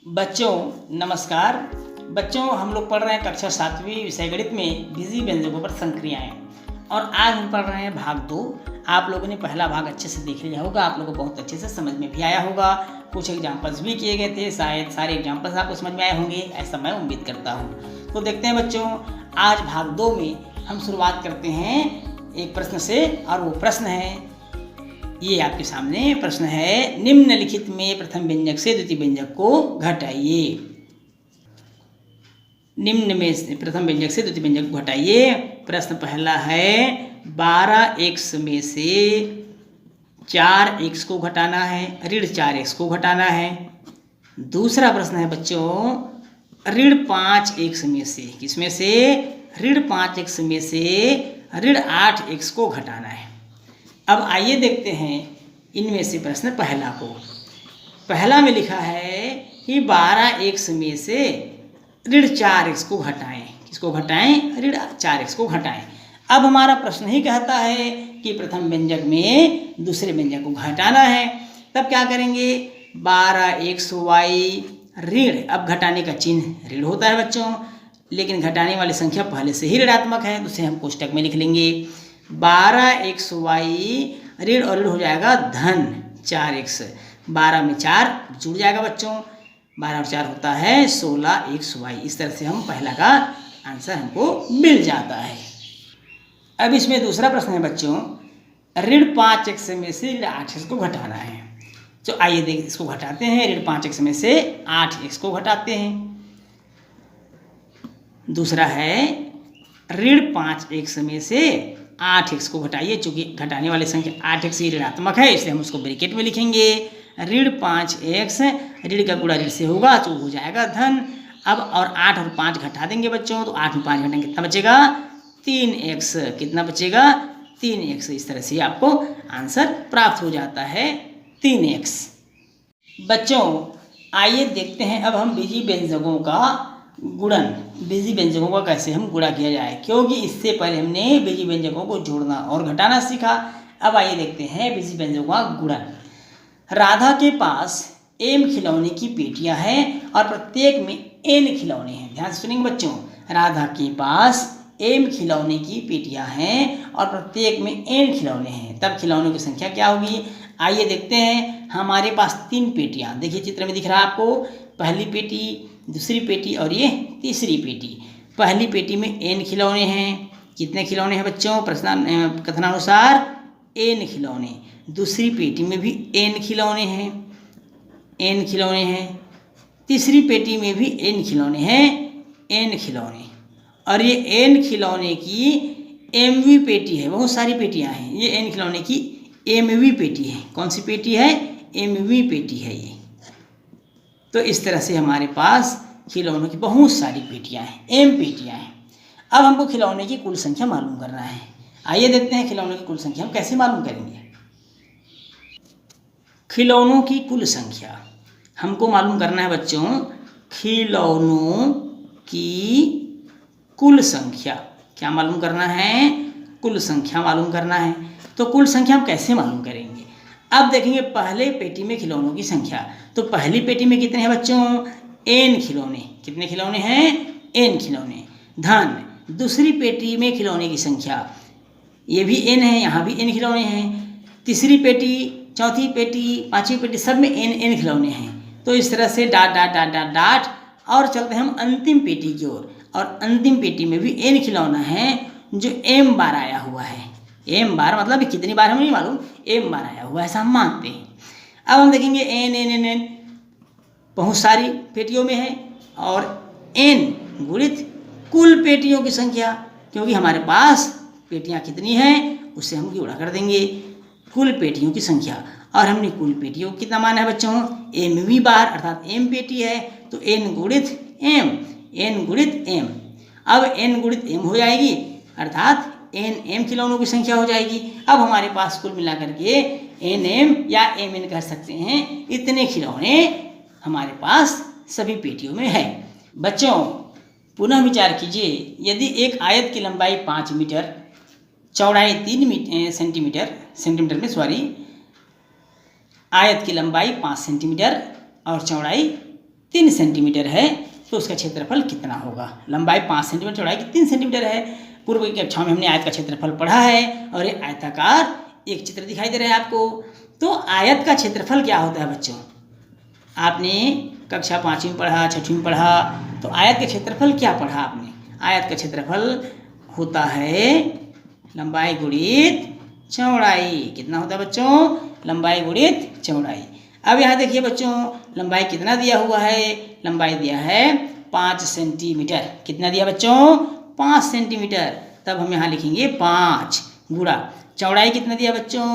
बच्चों नमस्कार। बच्चों हम लोग पढ़ रहे हैं कक्षा 7वीं विषय गणित में बीजी व्यंजकों पर संक्रियाएं और आज हम पढ़ रहे हैं भाग 2। आप लोगों ने पहला भाग अच्छे से देख लिया होगा, आप लोगों को बहुत अच्छे से समझ में भी आया होगा। कुछ एग्जाम्पल्स भी किए गए थे, शायद सारे एग्जाम्पल्स आपको समझ में आए होंगे, ऐसा मैं उम्मीद करता हूँ। तो देखते हैं बच्चों, आज भाग 2 में हम शुरुआत करते हैं एक प्रश्न से और वो प्रश्न है, ये आपके सामने प्रश्न है, निम्नलिखित में प्रथम व्यंजक से द्वितीय व्यंजक को घटाइए। निम्न में से प्रथम व्यंजक से द्वितीय व्यंजक को घटाइए। प्रश्न पहला है 12x में से 4x को घटाना है, ऋण 4x को घटाना है। दूसरा प्रश्न है बच्चों ऋण 5x में से, किसमें से, ऋण 5x में से ऋण 8x को घटाना है। अब आइए देखते हैं इनमें से प्रश्न पहला को। पहला में लिखा है कि 12x में से ऋण 4x को घटाएं। किसको घटाएं? ऋण 4x को घटाएं। अब हमारा प्रश्न ही कहता है कि प्रथम व्यंजक में दूसरे व्यंजक को घटाना है। तब क्या करेंगे? 12xy ऋण, अब घटाने का चिन्ह ऋण होता है बच्चों, लेकिन घटाने वाली संख्या पहले से ही ऋणात्मक है, तो उसे हम कोष्टक में लिख लेंगे। 12xy ऋण और ऋण हो जाएगा धन 4x, 12 में 4 जुड़ जाएगा बच्चों, 12 और 4 होता है 16xy। इस तरह से हम पहला का आंसर हमको मिल जाता है। अब इसमें दूसरा प्रश्न है बच्चों, ऋण 5x में से ऋण 8x को घटाना है। तो आइए देख इसको घटाते हैं। ऋण 5x में से 8x को घटाते हैं। दूसरा है ऋण 5x में से 8x को घटाइए। चूंकि घटाने वाली संख्या 8x ही ऋणात्मक है, इसलिए हम उसको ब्रैकेट में लिखेंगे। ऋण 5x ऋण का गुणा ऋण से होगा तो हो जाएगा धन। अब और 8 और 5 घटा देंगे बच्चों, तो 8 में 5 घटाएंगे कितना बचेगा? 3x। कितना बचेगा? 3x। इस तरह से आपको आंसर प्राप्त हो जाता है 3x। बच्चों आइए देखते हैं अब हम बीजी व्यंजकों का गुणन, बीजी व्यंजकों का कैसे हम गुणा किया जाए, क्योंकि इससे पहले हमने बीजी व्यंजकों को जोड़ना और घटाना सीखा। अब आइए देखते हैं बीजी व्यंजकों का गुणन। राधा के पास m खिलौने की पेटियां हैं और प्रत्येक में n खिलौने हैं। ध्यान से सुनेंगे बच्चों, राधा के पास m खिलौने की पेटियां हैं और प्रत्येक में n खिलौने हैं। तब खिलौनों की संख्या क्या होगी? आइए देखते हैं। हमारे पास 3 पेटियां, देखिए चित्र में दिख रहा है आपको, पहली पेटी, दूसरी पेटी और ये तीसरी पेटी। पहली पेटी में n खिलौने हैं। कितने खिलौने हैं बच्चों? प्रश्न कथनानुसार n खिलौने। दूसरी पेटी में भी n खिलौने हैं, n खिलौने हैं। तीसरी पेटी में भी n खिलौने हैं, n खिलौने। और ये n खिलौने की mवी पेटी है, बहुत सारी पेटियां हैं। ये n खिलौने की mवी पेटी है। कौन सी पेटी है? mवी पेटी है ये। तो इस तरह से हमारे पास खिलौनों की बहुत सारी पेटियां हैं, m पेटियां हैं। अब हमको खिलौने की कुल संख्या मालूम करना है। आइए देखते हैं खिलौनों की कुल संख्या हम कैसे मालूम करेंगे। खिलौनों की कुल संख्या हमको मालूम करना है बच्चों, खिलौनों की कुल संख्या। क्या मालूम करना है? कुल संख्या मालूम करना है। तो कुल संख्या हम कैसे मालूम करेंगे? अब देखेंगे पहले पेटी में खिलौनों की संख्या। तो पहली पेटी में कितने हैं बच्चों? n खिलौने। कितने खिलौने हैं? n खिलौने। धन। दूसरी पेटी में खिलौने की संख्या, ये भी n है, यहाँ भी n खिलौने हैं। तीसरी पेटी, चौथी पेटी, पांचवी पेटी, सब में n खिलौने हैं। तो इस तरह से dot dot dot dot dot और चलते हैं हम अंतिम पेटी की ओर। और अंतिम पेटी में भी n खिलौना है जो m बार आया हुआ है। m बार मतलब कितनी बार हमें नहीं मालूम, m बार आया हुआ है, ऐसा हम मानते हैं। अब हम देखेंगे n बहुत सारी पेटियों में है और n गुणित कुल पेटियों की संख्या, क्योंकि हमारे पास पेटियां कितनी हैं उससे हम गुणा कर देंगे कुल पेटियों की संख्या। और हमने कुल पेटियों को कितना माना है बच्चों? mवी बार, अर्थात m पेटी है तो n गुणित m, n गुणित m। अब n गुणित m हो जाएगी, अर्थात m खिलौनों की संख्या हो जाएगी। अब हमारे पास कुल मिलाकर के m या mn कह सकते हैं, इतने खिलौने हमारे पास सभी पेटियों में है। बच्चों पुनः विचार कीजिए, यदि एक आयत की लंबाई 5 मीटर, चौड़ाई 3 सेंटीमीटर में आयत की लंबाई 5 सेंटीमीटर और चौड़ाई 3 सेंटीमीटर है तो उसका क्षेत्रफल कितना होगा। लंबाई 5 सेंटीमीटर, चौड़ाई 3 सेंटीमीटर है। पूर्व की कक्षा में हमने आयत का क्षेत्रफल पढ़ा है और ये आयताकार एक चित्र दिखाई दे रहा है आपको। तो आयत का क्षेत्रफल क्या होता है बच्चों, आपने कक्षा 5वीं में पढ़ा, 6वीं में पढ़ा, तो आयत का क्षेत्रफल क्या पढ़ा आपने। आयत का क्षेत्रफल होता है लंबाई गुणित चौड़ाई। कितना होता है बच्चों, लंबाई गुणित चौड़ाई। अब यहाँ देखिए बच्चों, लंबाई कितना दिया हुआ है, लंबाई दिया है 5 सेंटीमीटर। कितना दिया बच्चों, 5 सेंटीमीटर। तब हम यहाँ लिखेंगे 5 गुणा चौड़ाई कितना दिया बच्चों,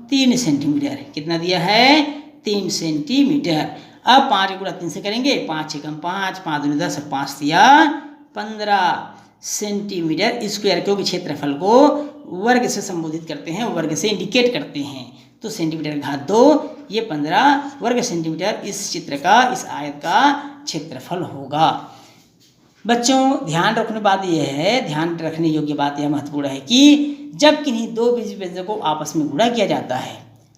3 सेंटीमीटर। कितना दिया है, 3 सेंटीमीटर। अब 5 गुणा 3 से करेंगे, 5 एकम 5, 5 दूनी 10, 5 दिया 15 सेंटीमीटर स्क्वायर, क्योंकि क्षेत्रफल को वर्ग से संबोधित करते हैं, वर्ग से इंडिकेट करते हैं। तो सेंटीमीटर घात 2, ये 15 वर्ग सेंटीमीटर इस चित्र का, इस आयत का क्षेत्रफल होगा। बच्चों ध्यान रखने बात यह है, ध्यान रखने योग्य बात यह महत्वपूर्ण है कि जब किन्हीं दो बीजी व्यंजकों को आपस में गुणा किया जाता है,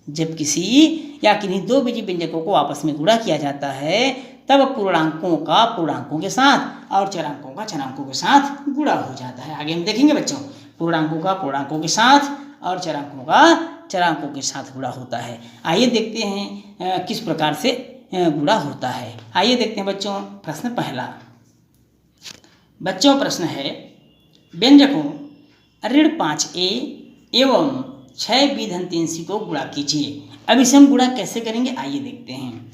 जब किसी या किन्हीं दो बीजी व्यंजकों को आपस में गुणा किया जाता है, तब पूर्णांकों का पूर्णांकों के साथ और चरांकों का चरांकों के साथ गुणा हो जाता है। आगे हम देखेंगे बच्चों, पूर्णांकों का पूर्णांकों के साथ और चरांकों का चरांकों के साथ गुणा होता है। आइए देखते हैं किस प्रकार से गुणा होता है। आइए देखते हैं बच्चों, प्रश्न पहला। बच्चों प्रश्न है, व्यंजकों ऋण 5a एवं 6b धन 3c को गुणा कीजिए। अब इसे हम गुणा कैसे करेंगे, आइए देखते हैं।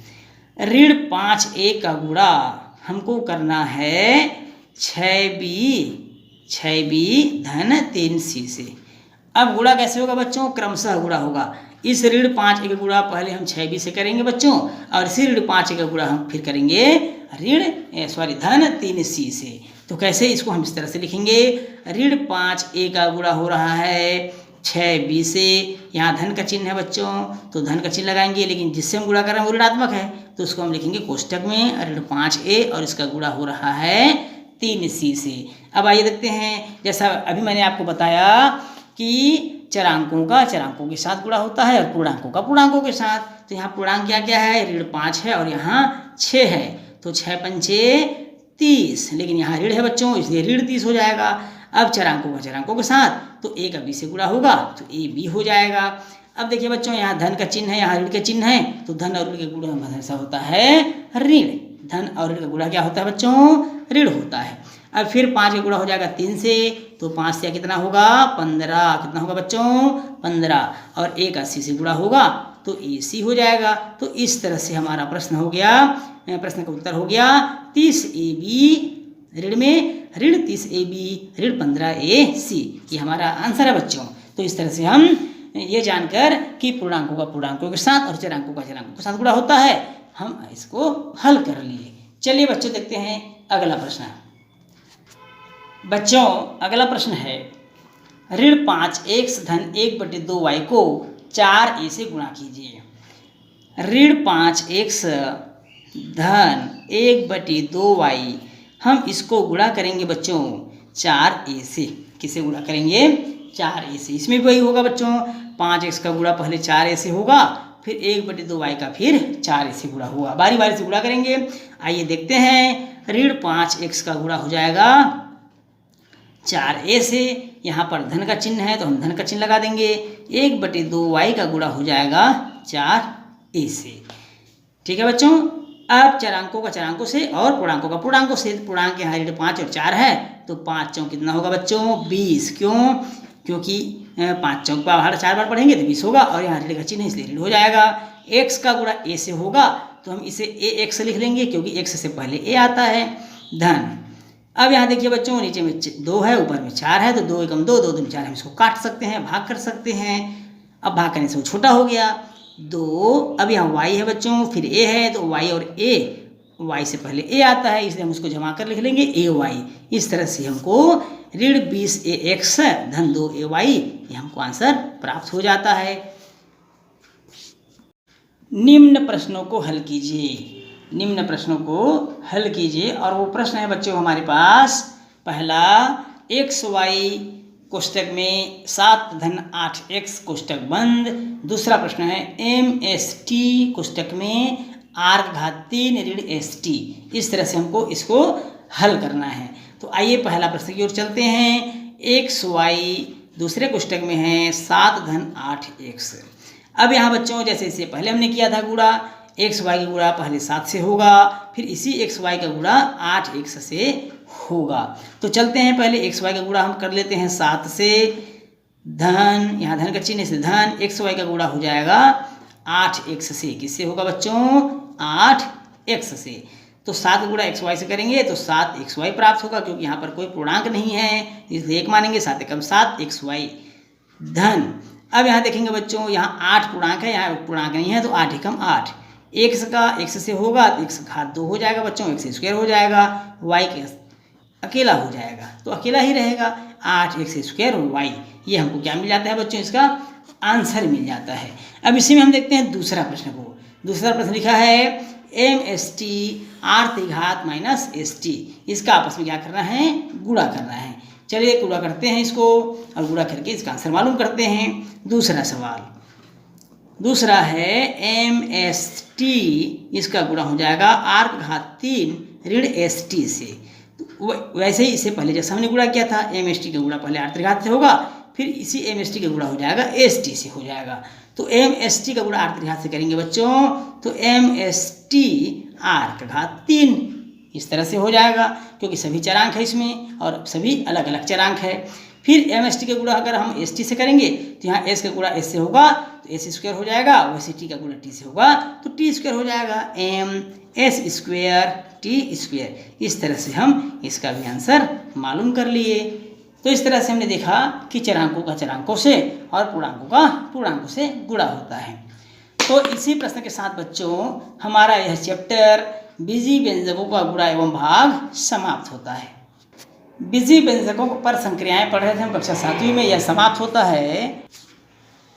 ऋण 5a का गुणा हमको करना है 6b धन 3c से। अब गुणा कैसे होगा बच्चों, क्रमशः गुणा होगा। इस ऋण 5a का गुणा पहले हम 6b से करेंगे बच्चों, और इसी ऋण 5a का गुणा हम फिर करेंगे धन 3c से। तो कैसे, इसको हम इस तरह से लिखेंगे, ऋण 5a का गुणा हो रहा है 6b से, यहाँ धन का चिन्ह है बच्चों तो धन का चिन्ह लगाएंगे, लेकिन जिससे हम गुणा कर रहे हैं वो ऋणात्मक है तो उसको हम लिखेंगे कोष्टक में ऋण 5a, और इसका गुणा हो रहा है 3c से। अब आइए देखते हैं, जैसा अभी मैंने आपको बताया कि चरांकों का चरांकों के साथ गुणा होता है और पूर्णांकों का पूर्णांकों के साथ। तो यहाँ पूर्णांक क्या क्या है, ऋण 5 है और यहाँ 6 है, तो 6 पंचे 30, लेकिन यहाँ ऋण है बच्चों इसलिए ऋण 30 हो जाएगा। अब चरांकों का चरांकों के साथ, तो a का b से गुणा होगा तो a b हो जाएगा। अब देखिए बच्चों, यहाँ धन का चिन्ह है, यहाँ ऋण का चिन्ह है, तो धन और ऋण के गुणा में हमेशा होता है ऋण। धन और ऋण का गुणा क्या होता है बच्चों, ऋण होता है। अब फिर 5 का गुणा हो जाएगा 3 से, तो 5 से कितना होगा 15, कितना होगा बच्चों 15, और a का c से गुणा होगा तो ac हो जाएगा। तो इस तरह से हमारा प्रश्न हो गया, प्रश्न का उत्तर हो गया 30ab ऋण में ऋण 30ab ऋण 15ac, ये हमारा आंसर है बच्चों। तो इस तरह से हम ये जानकर कि पूर्णांकों का पूर्णांकों के साथ और चरांकों का चरांकों के साथ गुणा होता है, हम इसको हल कर लिए। चलिए बच्चों देखते हैं अगला प्रश्न। बच्चों अगला प्रश्न है, ऋण 5x धन 1/2y को 4a से गुणा कीजिए। ऋण 5x धन 1/2y, हम इसको गुणा करेंगे बच्चों 4a से। किसे गुणा करेंगे, 4a से। इसमें भी वही होगा बच्चों, 5x का गुणा पहले 4a से होगा, फिर 1/2y का फिर 4a से गुणा होगा, बारी बारी से गुणा करेंगे। आइए देखते हैं, ऋण 5x का गुणा हो जाएगा 4a से, यहाँ पर धन का चिन्ह है तो हम धन का चिन्ह लगा देंगे। 1/2y का गुणा हो जाएगा 4a से। ठीक है बच्चों, अब चरांकों का चरांकों से और पूर्णांकों का पूर्णांकों से। पूर्णांक यहाँ ऋण 5 और 4 है, तो 5 चौक कितना होगा बच्चों 20। क्यों, क्योंकि 5 चौक का बाहर 4 बार पढ़ेंगे तो 20 होगा, और यहाँ ऋण का चिन्ह है इसलिए ऋण हो जाएगा। x का गुणा a से होगा तो हम इसे ax लिख लेंगे, क्योंकि x से पहले a आता है। धन, अब यहाँ देखिए बच्चों, नीचे में 2 है ऊपर में 4 है, तो 2 एकम 2, 2 दूनी 4, हम इसको काट सकते हैं, भाग कर सकते हैं। अब भाग करने से वो छोटा हो गया 2। अब यहाँ y है बच्चों, फिर a है, तो y और a, y से पहले a आता है इसलिए हम उसको जमा कर लिख लेंगे ay। इस तरह से हमको ऋण 20ax धन 2ay, ये हमको आंसर प्राप्त हो जाता है। निम्न प्रश्नों को हल कीजिए। निम्न प्रश्नों को हल कीजिए, और वो प्रश्न है बच्चों हमारे पास, पहला xy कोष्टक में 7 धन 8x कोष्टक बंद। दूसरा प्रश्न है mst कोष्टक में आर का घात 3 ऋण एस टी। इस तरह से हमको इसको हल करना है। तो आइए पहला प्रश्न की ओर चलते हैं। एक्स वाई दूसरे कोष्टक में है 7 धन 8 एक्स। अब यहाँ बच्चों जैसे इससे पहले हमने किया था गुणा, एक्स वाई का गुणा पहले 7 से होगा, फिर इसी एक्स वाई का गुणा 8 एक्स से होगा। तो चलते हैं, पहले एक्स वाई का गुणा हम कर लेते हैं 7 से, धन यहाँ धन का चिन्ह से धन एक्स वाई का गुणा हो जाएगा 8 एक्स से। किससे होगा बच्चों? 8 एक्स से। तो 7 गुणा एक्स वाई से करेंगे तो 7 एक्स वाई प्राप्त होगा, क्योंकि यहाँ पर कोई पूर्णांक नहीं है इसलिए 1 मानेंगे। 7 एकम 7 एक्स वाई धन। अब यहाँ देखेंगे बच्चों, यहाँ 8 पूर्णांक है, यहाँ पूर्णांक नहीं है तो 8 एकम 8। एक्स का एक्स से होगा तो एक्स घात 2 हो जाएगा बच्चों, एक्स स्क्वायर हो जाएगा, वाई के अकेला हो जाएगा तो अकेला ही रहेगा 8 एक्स स्क्वायर और वाई। ये हमको क्या मिल जाता है बच्चों? इसका आंसर मिल जाता है। अब इसी में हम देखते हैं दूसरा प्रश्न को। दूसरा प्रश्न लिखा है एम एस टी आर त्रिघात माइनस एस टी। इसका आपस में क्या करना है? गुणा करना है। चलिए गुणा करते हैं इसको, और गुणा करके इसका आंसर मालूम करते हैं। दूसरा सवाल, दूसरा है एम एस टी, इसका गुणा हो जाएगा आर का घात 3 ऋण एस टी से। तो वैसे ही इससे पहले जैसा हमने गुणा किया था, एम एस टी का गुणा पहले आर त्रिघात से होगा, फिर इसी एम एस टी का गुणा हो जाएगा एस टी से हो जाएगा। तो एम एस टी का गुणा आर त्रिघात से करेंगे बच्चों तो एम एस टी आर का घात 3 इस तरह से हो जाएगा, क्योंकि सभी चरांक है इसमें और सभी अलग अलग चरांक है। फिर एम एस टी का गुणा अगर हम एस टी से करेंगे तो यहाँ एस का गुणा एस से होगा तो एस स्क्वायर हो जाएगा, वैसे टी का गुणा टी से होगा तो टी स्क्वायर हो जाएगा, M S square T square. इस तरह से हम इसका भी आंसर मालूम कर लिए। तो इस तरह से हमने देखा कि चरांकों का चरांकों से और पूर्णांकों का पूर्णांकों से गुणा होता है। तो इसी प्रश्न के साथ बच्चों हमारा यह चैप्टर बीजी व्यंजकों का गुणा एवं भाग समाप्त होता है। बीजी व्यंजकों पर संक्रियाएं पढ़ रहे थे हम कक्षा 7वीं में, यह समाप्त होता है।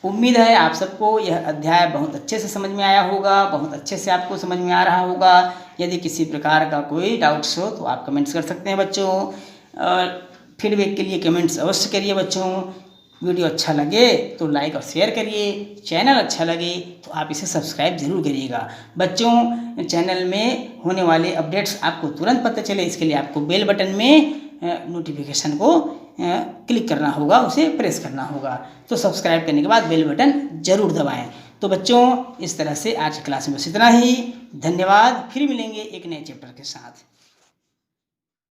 उम्मीद है आप सबको यह अध्याय बहुत अच्छे से समझ में आया होगा, बहुत अच्छे से आपको समझ में आ रहा होगा। यदि किसी प्रकार का कोई डाउट्स हो तो आप कमेंट्स कर सकते हैं बच्चों, और फीडबैक के लिए कमेंट्स अवश्य करिए बच्चों। वीडियो अच्छा लगे तो लाइक और शेयर करिए, चैनल अच्छा लगे तो आप इसे सब्सक्राइब जरूर करिएगा बच्चों। चैनल में होने वाले अपडेट्स आपको तुरंत पता चले, इसके लिए आपको बेल बटन में नोटिफिकेशन को क्लिक करना होगा, उसे प्रेस करना होगा। तो सब्सक्राइब करने के बाद बेल बटन जरूर दबाएं। तो बच्चों इस तरह से आज की क्लास में बस इतना ही। धन्यवाद, फिर मिलेंगे एक नए चैप्टर के साथ।